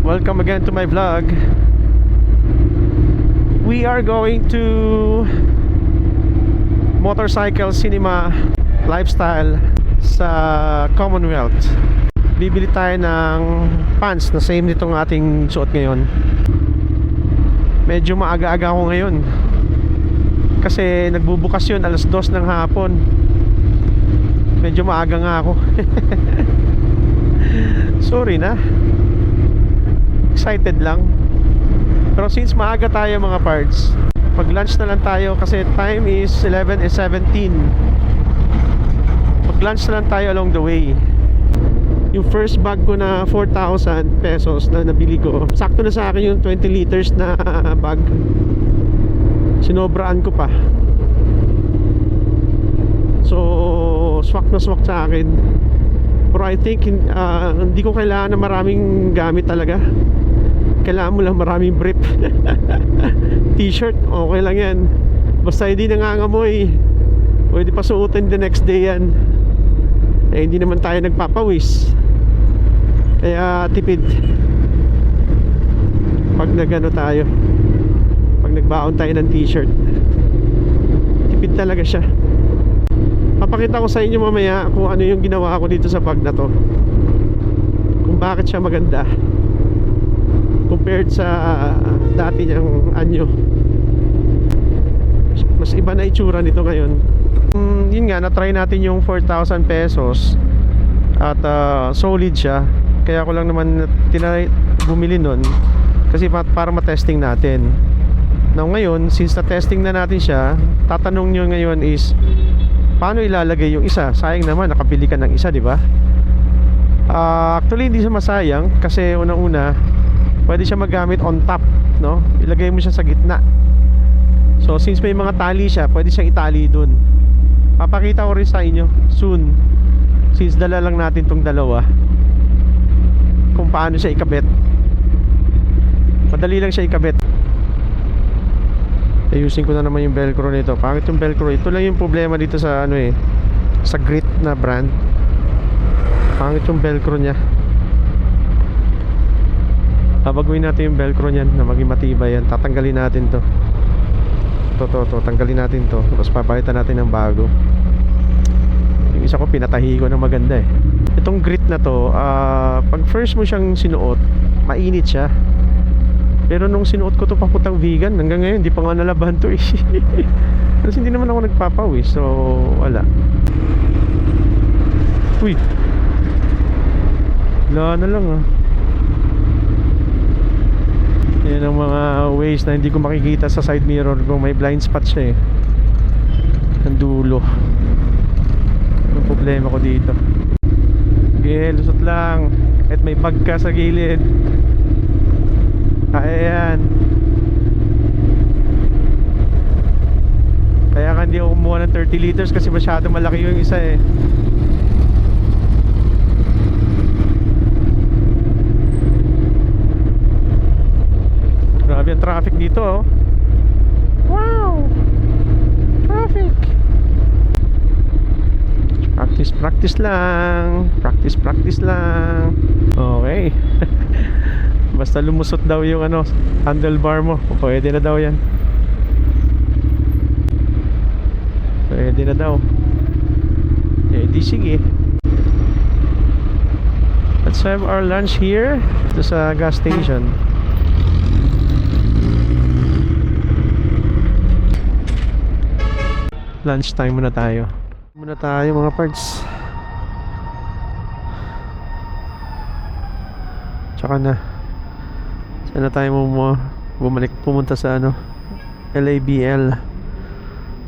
Welcome again to my vlog. We are going to Motorcycle Cinema Lifestyle sa Commonwealth. Bibili tayo ng pants na same nitong ating suot ngayon. Medyo maaga-aga ako ngayon kasi nagbubukas yun alas 2 ng hapon. Medyo maaga nga ako. Sorry na. Excited lang. Pero since maaga tayo mga parts, pag lunch na lang tayo kasi time is 11:17. Pag lunch na lang tayo along the way. Yung first bag ko na 4,000 pesos na nabili ko, sakto na sa akin yung 20 liters na bag. Sinobraan ko pa. So swak na swak sa akin. Pero I think hindi ko kailangan na maraming gamit talaga. Kailangan mo lang maraming brief. T-shirt, okay lang yan. Basta hindi nangangamoy, pwede pa suotin the next day yan. Eh hindi naman tayo nagpapawis, kaya tipid. Pag nagano tayo, pag nagbaon tayo ng t-shirt, tipid talaga siya. Papakita ko sa inyo mamaya kung ano yung ginawa ko dito sa bag na to, kung bakit siya maganda compared sa dati niyang anyo. Mas iba na itsura nito ngayon. Yun nga, na-try natin yung 4,000 pesos at solid siya. Kaya ko lang naman bumili nun kasi para matesting natin. Now ngayon, since na-testing na natin siya, tatanong nyo ngayon is paano ilalagay yung isa? Sayang naman, nakapili ka ng isa, di ba? Actually, hindi siya masayang kasi unang-una, pwede siya magamit on top, no? Ilagay mo siya sa gitna. So since may mga tali siya, pwede siyang itali dun. Papakita ko rin sa inyo soon, since dala lang natin tong dalawa, kung paano siya ikabit. Madali lang siya ikabit. Ayusin ko na naman yung velcro nito. Pangit yung velcro. Ito lang yung problema dito sa sa Grit na brand. Pangit yung velcro niya. Babaguhin natin yung velcro niyan na maging matibay yan. Tatanggalin natin to. Tanggalin natin to. Tapos papalitan natin ng bago. Yung isa ko pinatahi ko ng maganda eh. Itong Grit na to, pag first mo siyang sinuot, mainit siya. Pero nung sinuot ko to papuntang vegan, hanggang ngayon hindi pa nga nalaban to eh. Kasi hindi naman ako nagpapawis. So wala. Uy, wala na lang ah. Yan ang mga ways na hindi ko makikita sa side mirror kung may blind spot siya eh. Ang dulo. Ang problema ko dito. Okay, lusot lang. Kahit may bag ka sa gilid, kaya yan. Kaya ka hindi ako kumuha ng 30 liters kasi masyado malaki yung isa eh. Grabe ang traffic dito oh. Wow! Traffic! Practice lang. Practice lang. Okay. Basta lumusot daw yung handlebar mo, pwede na daw yan. Pwede na daw. Eh di sige. Let's have our lunch here. Ito sa gas station. Lunch time muna tayo. Mga parts. Tsaka na. Saan na tayo pumunta sa LABL.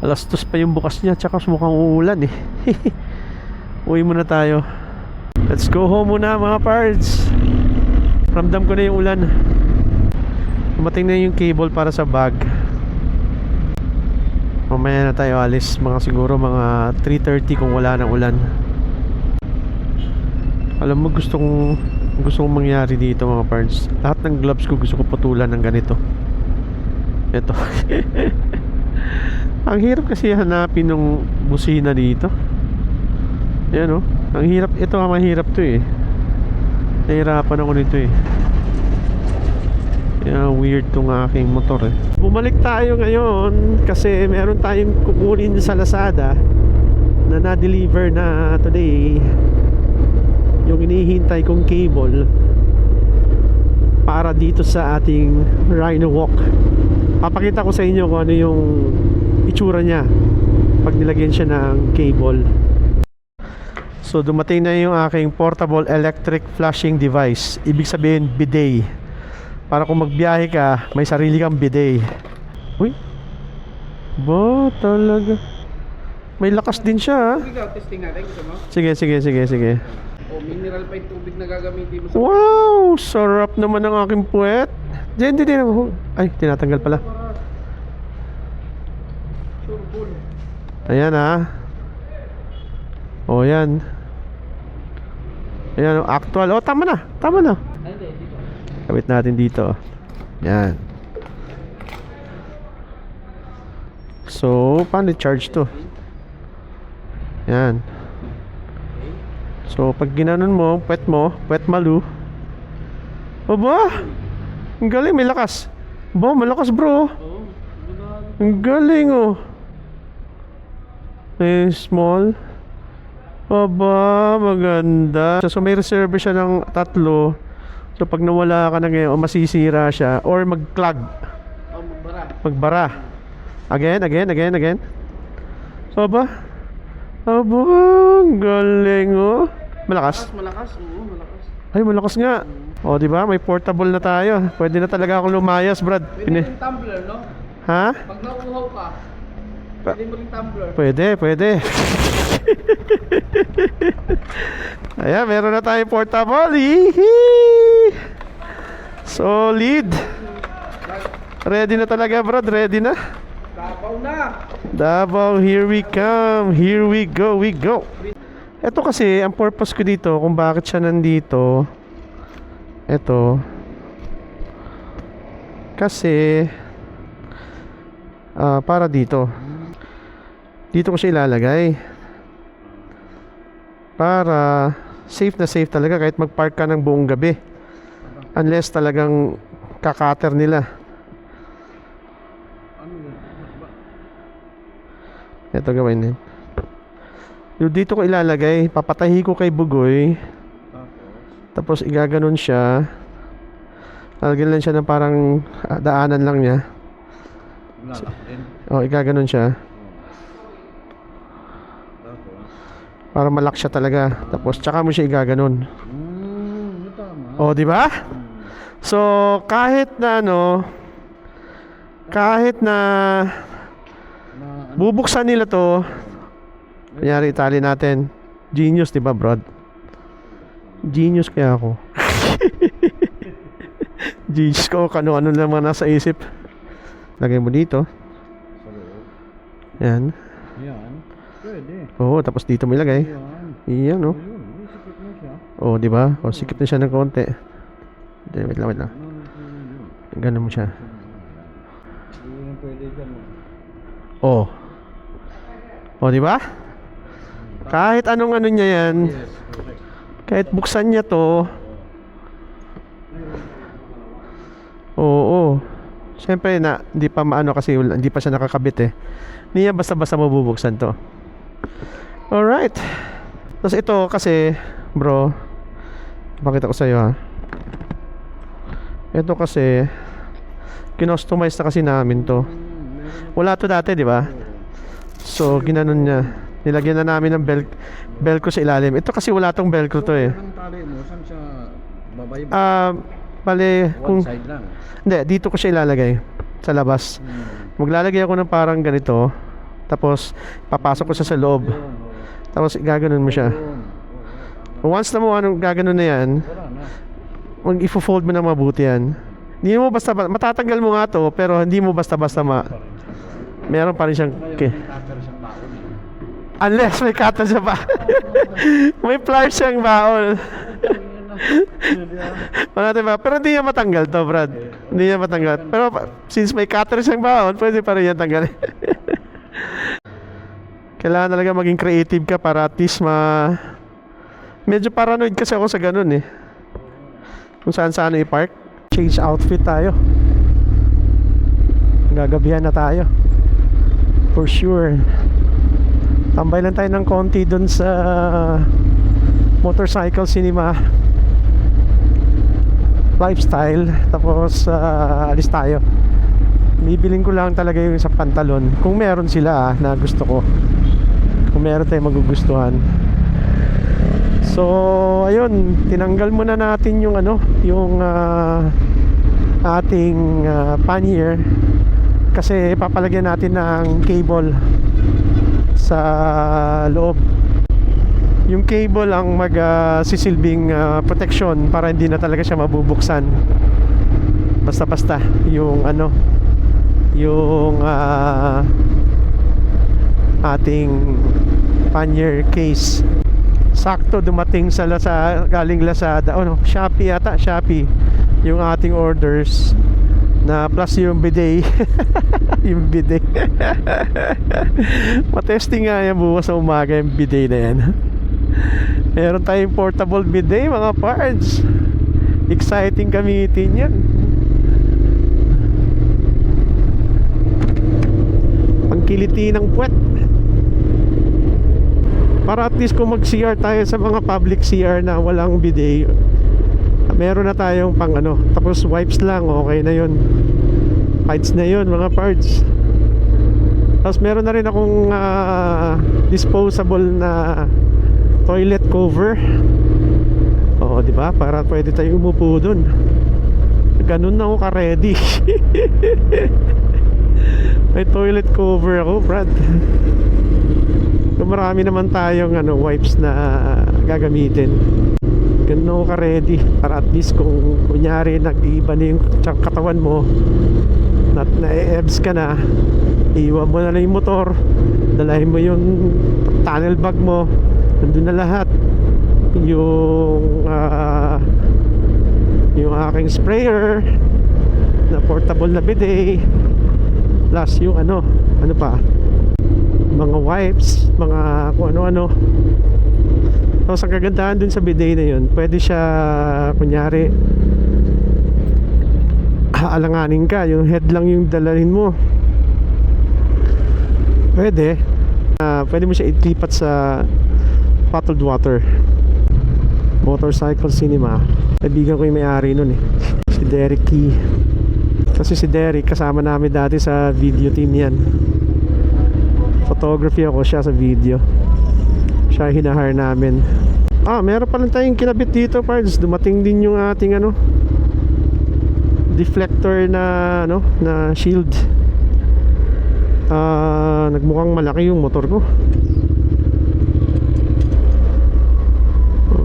Alas 2 pa yung bukas niya. Tsaka mukhang uulan eh. Uwi muna tayo. Let's go home muna mga parts. Ramdam ko na yung ulan. Dumating na yung cable para sa bag. Mamaya na tayo alis, siguro mga 3:30 kung wala nang ulan. Alam mo, gusto kong mangyari dito mga parts. Lahat ng gloves ko gusto ko putulan ng ganito. Ito. Ang hirap kasi hanapin ng busina dito. Yan Ang hirap, ito ang mahirap to eh. Nahirapan ako nito eh. Kaya weird tong aking motor eh. Bumalik tayo ngayon kasi meron tayong kukunin sa Lazada na na-deliver na today. Yung inihintay kong cable para dito sa ating Rhino Walk. Papakita ko sa inyo kung ano yung itsura niya pag nilagyan siya ng cable. So dumating na yung aking portable electric flushing device. Ibig sabihin bidet. Para kung magbiyahe ka, may sarili kang bidet. Uy, ba talaga may lakas din siya. Ikaw, testing natin, gusto mo? Sige. O, mineral pa yung tubig na gagamitin mo sa... Wow, sarap naman ng aking puwet. Hindi. Ay, tinatanggal pala. Sure, cool. Ayan ah. O yan. Ayan, actual. O, tama na. Ay, hindi, dito. Kabit natin dito. Yan. So, paano i-charge to? Yan. So, pag ginanon mo, puwet malu. Aba! Ang galing, may lakas. Ba, malakas bro. Oo, Ang galing oh. May small. Aba, maganda. So may reserve siya ng 3. So pag nawala ka na ngayon, masisira siya or mag-clog. Oh, Magbara. Again. So aba, ang galing oh. Malakas? Malakas. Oo, malakas. Ay, malakas nga. O, di ba? May portable na tayo. Pwede na talaga akong lumayas, Brad. Pwede rin tumbler, no? Ha? Pag nauuhaw ka, pwede mo rin tumbler. Pwede. Ayan, meron na tayong portable. Hihi! Solid. Ready na talaga, Brad. Ready na. Tapaw na. Davao, here we come. Here we go. Ito kasi, ang purpose ko dito, kung bakit siya nandito, ito, kasi, para dito. Dito ko siya ilalagay. Para, safe na safe talaga kahit mag-park ka ng buong gabi. Unless talagang kakater nila. Ito gawin din. Yung dito ko ilalagay, papatahi ko kay Bugoy. Tapos igaganon siya. Lalagyan lang siya ng parang daanan lang niya. O, igaganon siya. Para malak siya talaga. Tapos tsaka mo siya igaganon. O, di ba? So, kahit na bubuksan nila to. Kunyari, itali natin. Genius, di ba, Brad? Genius kaya ako. Genius ko, ano naman nasa isip. Lagay mo dito. Yan. Pwede. Oo, tapos dito mo ilagay. Iyan, no? Oo, di ba? O, sikip na siya ng konti. Wait lang. Ganun mo siya. Oh. O, di ba? Kahit anong ano niya yan. Kahit buksan niya to. Oo. Siyempre na hindi pa maano kasi hindi pa siya nakakabit eh. Hindi niya basta-basta mabubuksan to. Alright. Tapos ito kasi, bro, pakita ko sa iyo ha. Ito kasi kinostomize na kasi namin to. Wala to dati, di ba? So, ginanon niya. Nilagyan na namin ng velcro sa ilalim. Ito kasi wala tong velcro to eh. Ang tali mo, saan siya babay? Bale, kung side lang. hindi, dito ko siya ilalagay sa labas. Maglalagay ako ng parang ganito. Tapos, papasok ko siya sa loob. Tapos, gaganon mo siya. Once na mo gaganon na yan, i-fold mo na mabuti yan. Hindi mo basta, matatanggal mo nga to, pero hindi mo basta-basta meron pa rin siyang unless may cutter siya pa. May pliers siyang baon. Wala ba? Pero hindi niya matanggal to, Brad. Hindi niya matanggal. Pero since may cutter siyang baon, pwede pa rin yan tanggalin. Kailangan talaga maging creative ka para at least medyo paranoid kasi ako sa ganun eh. Kung saan i-park. Change outfit tayo. Gagabihan na tayo for sure. Tambay lang tayo ng konti dun sa Motorcycle Cinema Lifestyle. Tapos alis tayo. Bibiling ko lang talaga yung sa pantalon kung meron sila na gusto ko, kung meron tayong magugustuhan. So ayun, tinanggal muna natin yung yung ating pannier kasi papalagyan natin ng cable sa loob. Yung cable ang sisilbing protection para hindi na talaga siya mabubuksan basta-basta. Yung yung ating pannier case sakto dumating sa galing Lazada, Shopee yata, Shopee yung ating orders na plus yung bidet. Yung bidet. Matesting nga yan bukas sa umaga yung bidet na yan. Meron tayong portable bidet mga parts. Exciting gamitin yan. Pangkiliti ng puwet. Para at least kung mag-CR tayo sa mga public CR na walang bidet, meron na tayong pang tapos wipes lang, okay na yun. Fights na yun mga parts. Tapos meron na rin akong disposable na toilet cover. Oo, di ba? Para pwede tayong umupo dun. Ganun na ako ka-ready. May toilet cover ako, Brad. Marami naman tayong wipes na gagamitin. Ganun ako ka-ready para at least kung kunyari nag-iiba na yung katawan mo, na-ebs ka na, iwan mo na lang yung motor, dalahin mo yung tunnel bag mo, nandun na lahat. Yung aking sprayer na portable na bidet, plus yung ano pa, mga wipes, mga kung ano-ano. Tapos ang kagandahan dun sa bidet na yun, pwede siya kunyari alanganin ka, yung head lang yung dalahin mo, pwede mo siya itlipat sa bottled water. Motorcycle Cinema, kaibigan ko yung may-ari nun si Derek Key. Kasi si Derek kasama namin dati sa video team yan. Photography ako, siya sa video. Siya hinahire namin. Meron pa lang tayong kinabit dito, parts. Dumating din yung ating deflector na na shield. Nagmukhang malaki yung motor ko.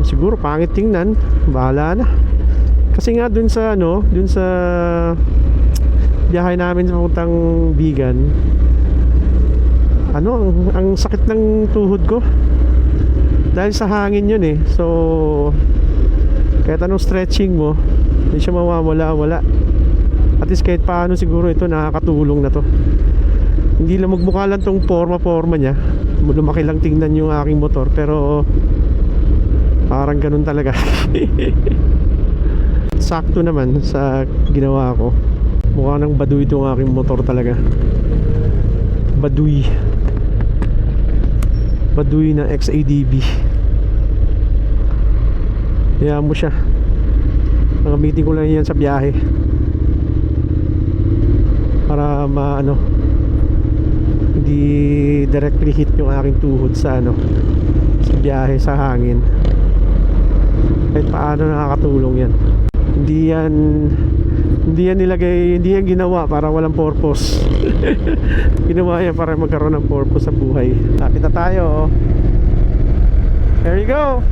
Siguro pangit tingnan, bahala na. Kasi nga dun sa biyahe namin sa puntang Bigan, ang sakit ng tuhod ko dahil sa hangin yun so kahit anong stretching mo hindi siya mawawala. At least kahit paano siguro ito nakakatulong na to. Hindi lang magmukha lang tong forma niya, lumaki lang tingnan yung aking motor, pero parang ganun talaga. Sakto naman sa ginawa ko. Mukha ng baduy itong aking motor talaga. Baduy na XADV. Kaya mo siya. Nakamiting ko lang yan sa biyahe para hindi directly hit yung aking tuhod sa sa biyahe, sa hangin. Kahit paano nakakatulong yan. Hindi yan ginawa para walang purpose. Ginawa yan para magkaroon ng purpose sa buhay. Lapit na tayo. There you go.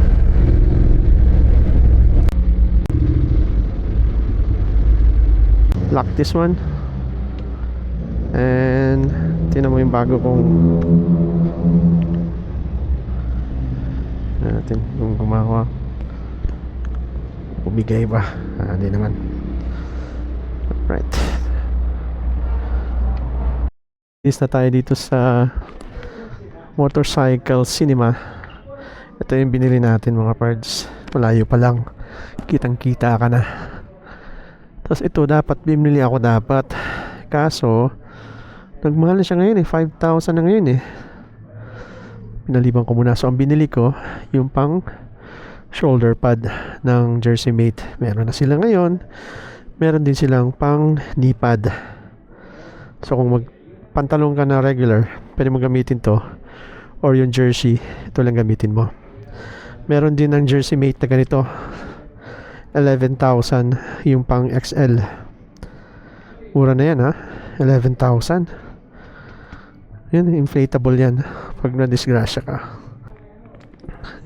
Lock this one. And tingnan mo yung bago kong natin kung gumawa. Bumigay ba? Hindi naman. Right. Is na tayo dito sa Motorcycle Cinema. Ito yung binili natin mga parts. Malayo pa lang, kitang kita ka na. Tapos ito dapat bimili ako dapat, kaso Nagmahal na siya ngayon eh, 5,000 na ngayon eh. Pinaliban ko muna. So ang binili ko, yung pang shoulder pad ng Jersey Mate. Meron na sila ngayon. Meron din silang pang knee pad. So kung magpantalon ka na regular, pwede mo gamitin to. Or yung jersey, ito lang gamitin mo. Meron din ng Jersey Mate na ganito, 11,000 yung pang XL. Mura na yan ha, 11,000. Yan, inflatable yan pag na-disgrasya ka.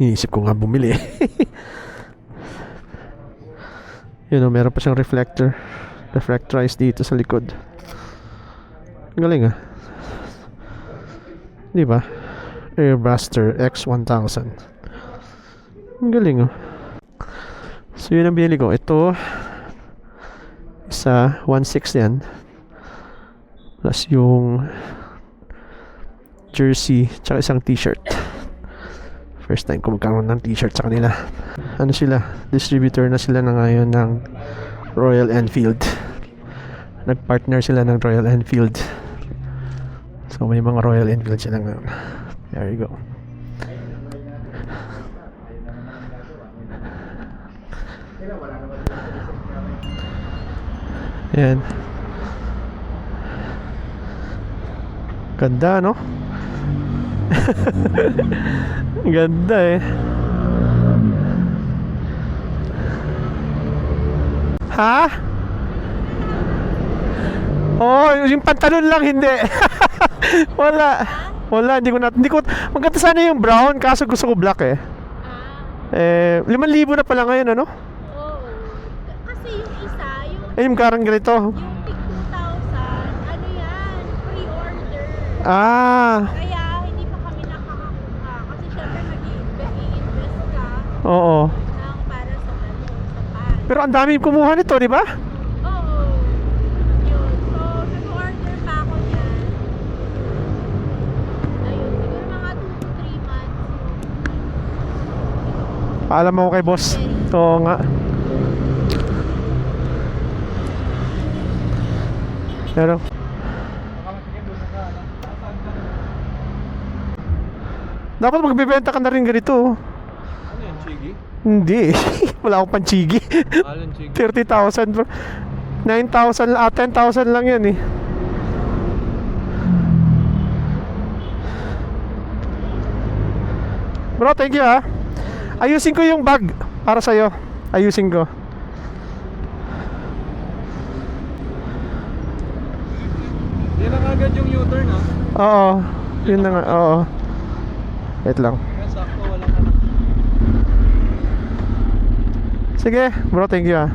Iniisip ko nga bumili. Yun o, meron pa siyang reflectorized dito sa likod. Galing ah, di ba? Airbuster X1000. Ang galing oh. So yun ang binili ko. Ito isa 1.6 yan, plus yung jersey tsaka isang t-shirt. First time ko magkaroon ng t-shirt sa kanila. Ano sila? Distributor na sila na ngayon ng Royal Enfield. Nagpartner sila ng Royal Enfield. So may mga Royal Enfield sila ngayon. There you go. Ayan. Ganda no? Ganda eh. Ha? Oh, yung pantalon lang hindi. Wala, hindi ko maganda sana yung brown kaso gusto ko black eh. 5,000 na pala ngayon ano? Oo. Kasi yung isa, Yung karang ganito. yung tig 2,000, ano yan, pre-order. Ah, Kaya hindi pa kami nakakakuha. Kasi syempre mag-i-invest ka oo. ng para sa pan. Pero ang dami kumuha nito, di ba? Oo. Yun. So, nag-order pa ako niyan. Ayun, siguro mga 2 to 3 months. Paalam ako kay boss. Oo nga. Pero dapat magbebenta ka na rin ganito. Ano yan, Chigi? Hindi. Wala akong panchigi. Alan Chigi. 30,000 bro. 9,000 10,000 lang yan eh. Bro, thank you ha. Ayusin ko yung bag para sa'yo. Ayusin ko. Di lang agad yung U-turn ha. Oo. Yun na nga. Oo. Wait lang. Kaya sakto, walang ano. Sige, bro, thank you ah.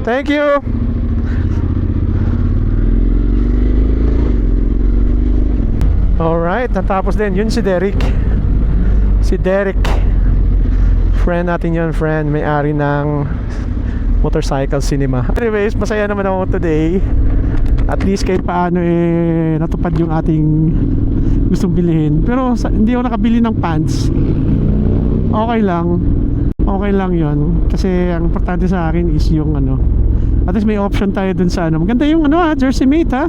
Thank you. Alright, natapos din. Yun si Derek. Si Derek. Friend natin yun, friend. May-ari ng Motorcycle Cinema. Anyways, masaya naman ako today. At least kahit paano natupad yung ating gustong bilhin. Pero hindi ako nakabili ng pants. Okay lang yun. Kasi ang importante sa akin is yung at least may option tayo dun sa maganda yung Jersey Mate ha.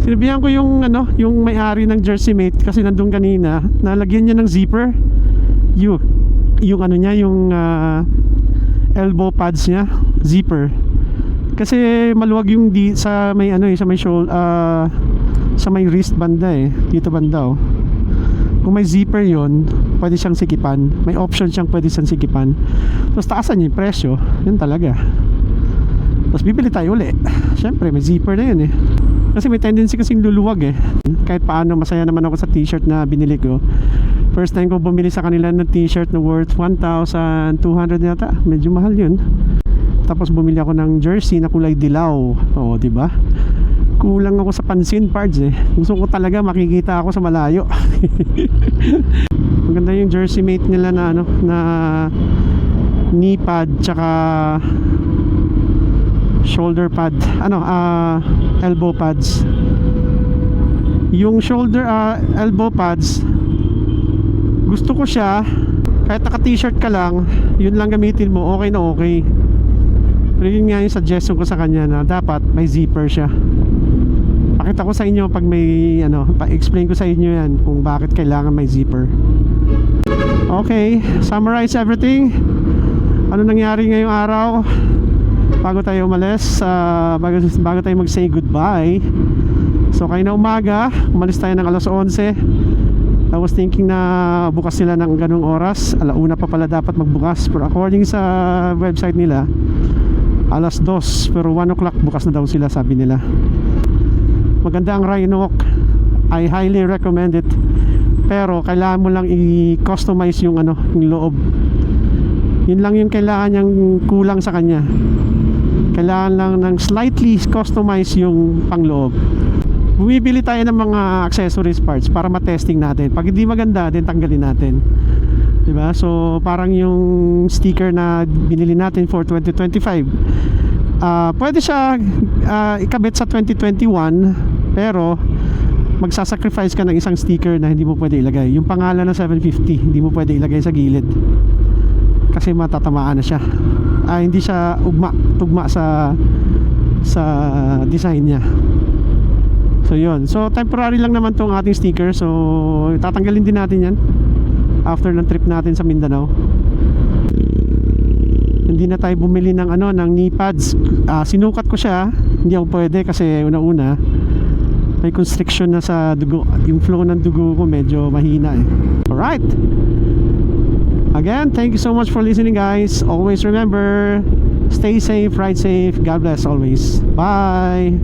Sinabihan ko yung yung may-ari ng Jersey Mate kasi nandun kanina, nalagyan niya ng zipper. Yung niya, yung elbow pads niya, zipper. Kasi maluwag yung sa may sa may shoulder, sa may wrist banda dito banda oh. Kung may zipper yon, pwede siyang sikipan. May option siyang pwede siyang sikipan. Tapos taasan niya yung presyo. Yun talaga. Tapos bibili tayo uli. Siyempre may zipper na yun Kasi may tendency kasing luluwag Kahit paano masaya naman ako sa t-shirt na binili ko. First time ko bumili sa kanila ng t-shirt na worth 1,200 yata. Medyo mahal yun. Tapos bumili ako ng jersey na kulay dilaw. Oo, di ba? Kulang ako sa pansin parts Gusto ko talaga makikita ako sa malayo. Maganda yung Jersey Mate nila na na knee pad tsaka shoulder pad. Elbow pads. Yung shoulder elbow pads, gusto ko siya kahit naka t-shirt ka lang, yun lang gamitin mo, okay na okay. Pero yun nga yung suggestion ko sa kanya na dapat may zipper siya. Pakita ko sa inyo pag may pa-explain ko sa inyo yan kung bakit kailangan may zipper. Okay, summarize everything. Ano nangyari ngayong araw bago tayo umalis, bago tayo mag-say goodbye. So kayo na umaga, umalis tayo ng alas 11. I was thinking na bukas sila ng ganung oras. Alauna pa pala dapat magbukas, pero according sa website nila alas 2, pero 1 o'clock bukas na daw sila, sabi nila. Maganda ang Rhino Walk, I highly recommend it. Pero kailangan mo lang i-customize yung yung loob. Yun lang yung kailangan niyang kulang sa kanya. Kailangan lang ng slightly customize yung pangloob. Bumibili tayo ng mga accessories parts para ma-testing natin. Pag hindi maganda, din tanggalin natin. Diba? So parang yung sticker na binili natin for 2025, pwede siya ikabit sa 2021, pero magsasacrifice ka ng isang sticker na hindi mo pwede ilagay. Yung pangalan ng 750, hindi mo pwede ilagay sa gilid kasi matatamaan na siya. Hindi siya tugma sa design niya. So yun, so temporary lang naman tong ating sticker. So tatanggalin din natin yan after ng trip natin sa Mindanao. Hindi na tayo bumili ng ng knee pads. Sinukat ko siya, hindi ako pwede kasi una-una may constriction na sa dugo. Yung flow ng dugo ko medyo mahina eh. Alright, again, thank you so much for listening guys. Always remember, stay safe, ride safe, God bless always. Bye.